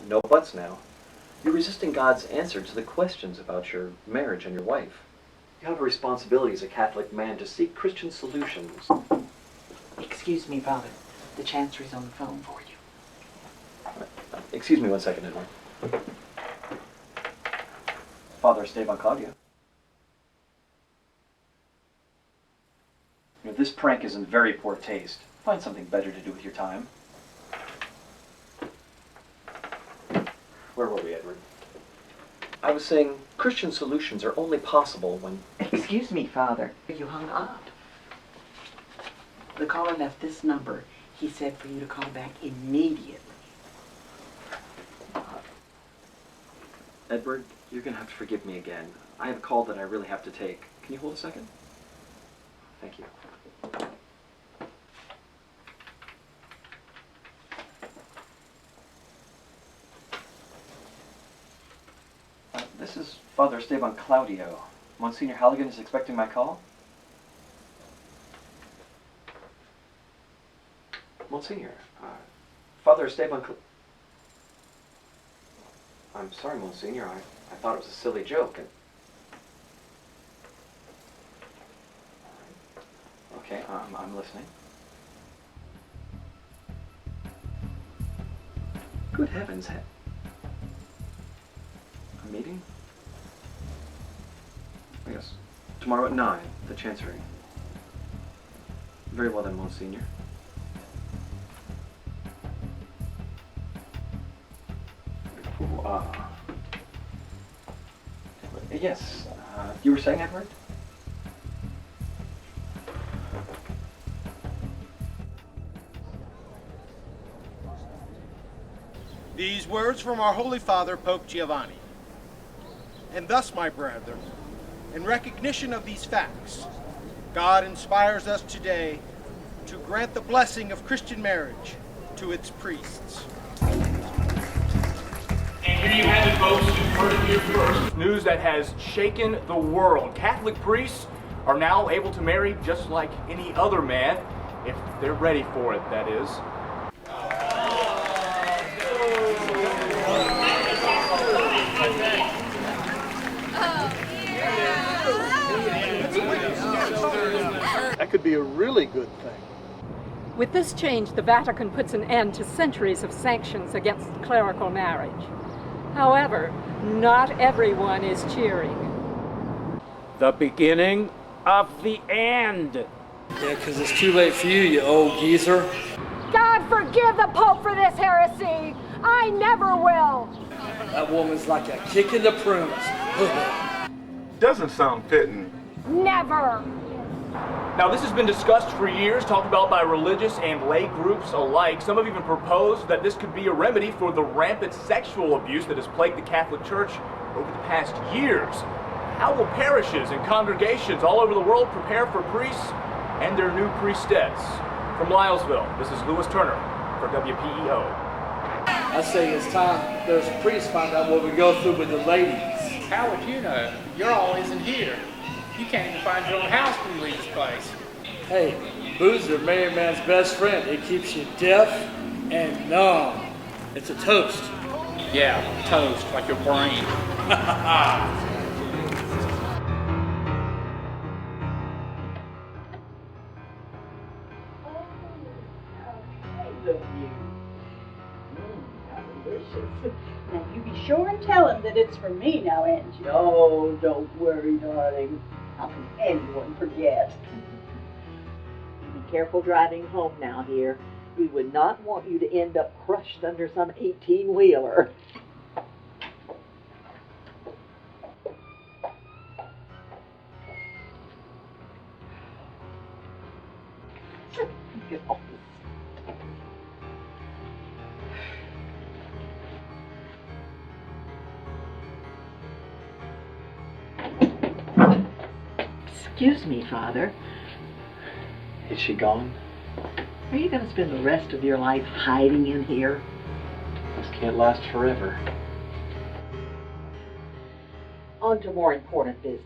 No buts now. You're resisting God's answer to the questions about your marriage and your wife. You have a responsibility as a Catholic man to seek Christian solutions. Excuse me, Father. The chancery's on the phone for you. Excuse me 1 second, Edward. Father Esteban Claudio. You know, this prank is in very poor taste. Find something better to do with your time. Where were we, Edward? I was saying Christian solutions are only possible when... Excuse me, Father. You hung up. The caller left this number. He said for you to call back immediately. Edward, you're going to have to forgive me again. I have a call that I really have to take. Can you hold a second? Thank you. This is Father Esteban Claudio. Monsignor Halligan is expecting my call. Monsignor, Father Esteban I'm sorry, Monsignor. I thought it was a silly joke. Okay, I'm listening. Good heavens. A meeting? Yes. Tomorrow at 9, the Chancery. Very well then, Monsignor. Yes, you were saying, Edward? These words from our Holy Father, Pope Giovanni. And thus, my brethren, in recognition of these facts, God inspires us today to grant the blessing of Christian marriage to its priests. And here you have it, folks. You've heard it here first. News that has shaken the world. Catholic priests are now able to marry just like any other man, if they're ready for it, that is. That could be a really good thing. With this change, the Vatican puts an end to centuries of sanctions against clerical marriage. However, not everyone is cheering. The beginning of the end. Yeah, because it's too late for you, you old geezer. God forgive the Pope for this heresy! I never will! That woman's like a kick in the prunes. Doesn't sound fitting. Never! Now, this has been discussed for years, talked about by religious and lay groups alike. Some have even proposed that this could be a remedy for the rampant sexual abuse that has plagued the Catholic Church over the past years. How will parishes and congregations all over the world prepare for priests and their new priestess? From Lylesville, this is Lewis Turner for WPEO. I say it's time those priests find out what we go through with the ladies. How would you know? You're always in here. You can't even find your own house when you leave this place. Hey, booze is a married man's best friend. It keeps you deaf and numb. It's a toast. Yeah, toast, like your brain. Now you be sure and tell him that it's for me now, Angie. Oh, don't worry, darling. How can anyone forget? Be careful driving home now, dear. We would not want you to end up crushed under some 18-wheeler. Get off. Excuse me, Father. Is she gone? Are you going to spend the rest of your life hiding in here? This can't last forever. On to more important business.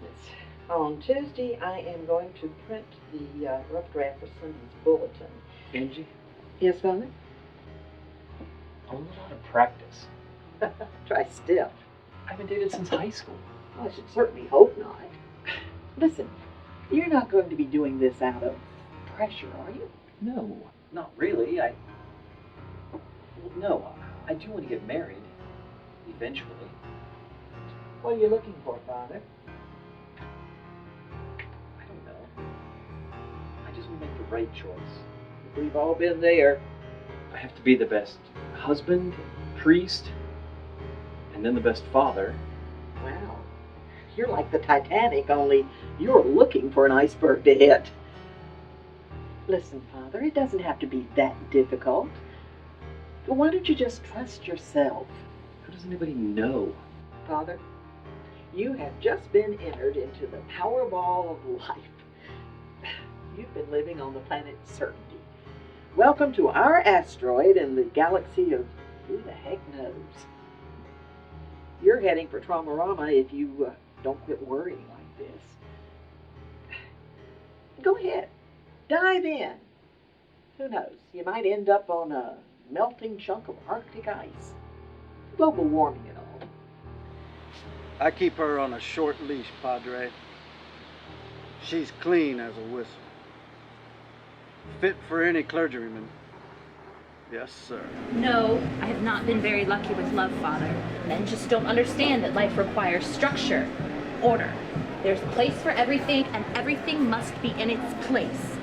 On Tuesday, I am going to print the rough draft for Sunday's bulletin. Angie? Yes, Father? A lot of practice. Try stiff. I haven't dated since high school. I should certainly hope not. Listen, you're not going to be doing this out of pressure, are you? No, not really. No, I do want to get married. Eventually. What are you looking for, Father? I don't know. I just want to make the right choice. We've all been there. I have to be the best husband, priest, and then the best father. Wow. You're like the Titanic, only you're looking for an iceberg to hit. Listen, Father, it doesn't have to be that difficult. Why don't you just trust yourself? How does anybody know? Father, you have just been entered into the Powerball of life. You've been living on the planet Certainty. Welcome to our asteroid in the galaxy of who the heck knows. You're heading for Traumarama if you don't quit worrying like this. Go ahead. Dive in. Who knows? You might end up on a melting chunk of Arctic ice. Global warming and all. I keep her on a short leash, Padre. She's clean as a whistle. Fit for any clergyman. Yes, sir. No, I have not been very lucky with love, Father. Men just don't understand that life requires structure, order. There's a place for everything, and everything must be in its place.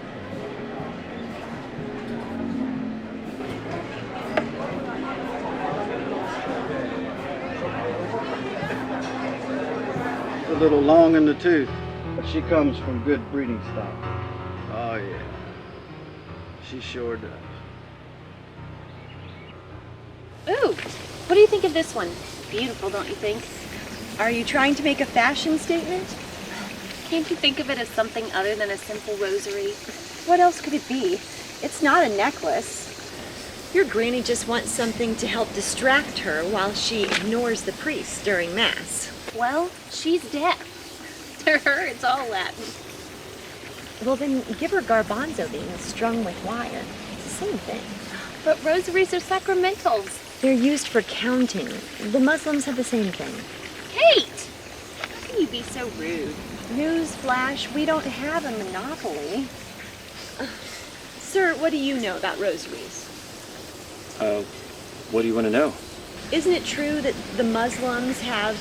A little long in the tooth, but she comes from good breeding stock. Oh, yeah. She sure does. Ooh, what do you think of this one? Beautiful, don't you think? Are you trying to make a fashion statement? Can't you think of it as something other than a simple rosary? What else could it be? It's not a necklace. Your granny just wants something to help distract her while she ignores the priest during Mass. Well, she's deaf. To her, it's all Latin. Well, then give her garbanzo beans strung with wire. It's the same thing. But rosaries are sacramentals. They're used for counting. The Muslims have the same thing. Kate! How can you be so rude? Newsflash, we don't have a monopoly. Sir, what do you know about rosaries? What do you want to know? Isn't it true that the Muslims have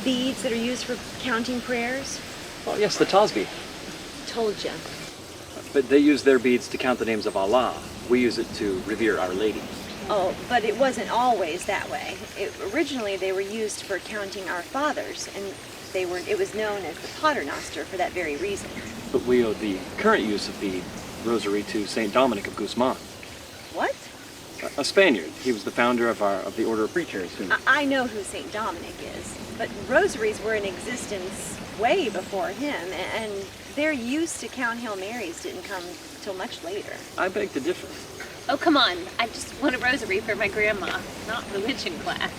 beads that are used for counting prayers? Well, yes, the Tasbih. Told ya. But they use their beads to count the names of Allah. We use it to revere Our Lady. Oh, but it wasn't always that way. Originally, they were used for counting our fathers, and it was known as the Paternoster for that very reason. But we owe the current use of the rosary to Saint Dominic of Guzman. What? A Spaniard. He was the founder of the Order of Preachers. I know who Saint Dominic is, but rosaries were in existence way before him, and their use to count Hail Marys didn't come till much later. I beg to differ. Oh, come on. I just want a rosary for my grandma, not religion class.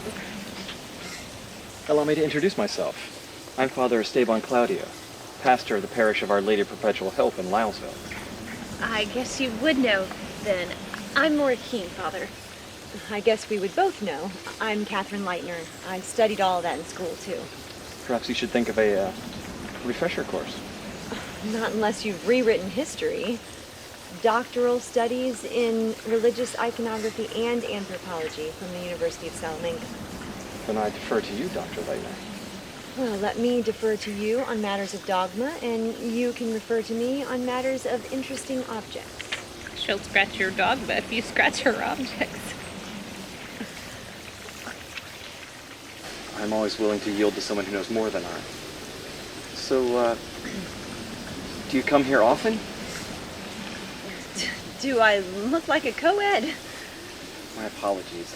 Allow me to introduce myself. I'm Father Esteban Claudio, pastor of the parish of Our Lady of Perpetual Help in Lylesville. I guess you would know, then. I'm Laura Keene, Father. I guess we would both know. I'm Catherine Leitner. I studied all of that in school, too. Perhaps you should think of a refresher course. Not unless you've rewritten history. Doctoral studies in religious iconography and anthropology from the University of Salamanca. Then I defer to you, Dr. Leitner. Well, let me defer to you on matters of dogma, and you can refer to me on matters of interesting objects. She'll scratch your dogma if you scratch her objects. I'm always willing to yield to someone who knows more than I. So, do you come here often? Do I look like a co-ed? My apologies.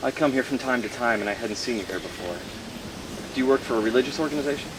I come here from time to time and I hadn't seen you here before. Do you work for a religious organization?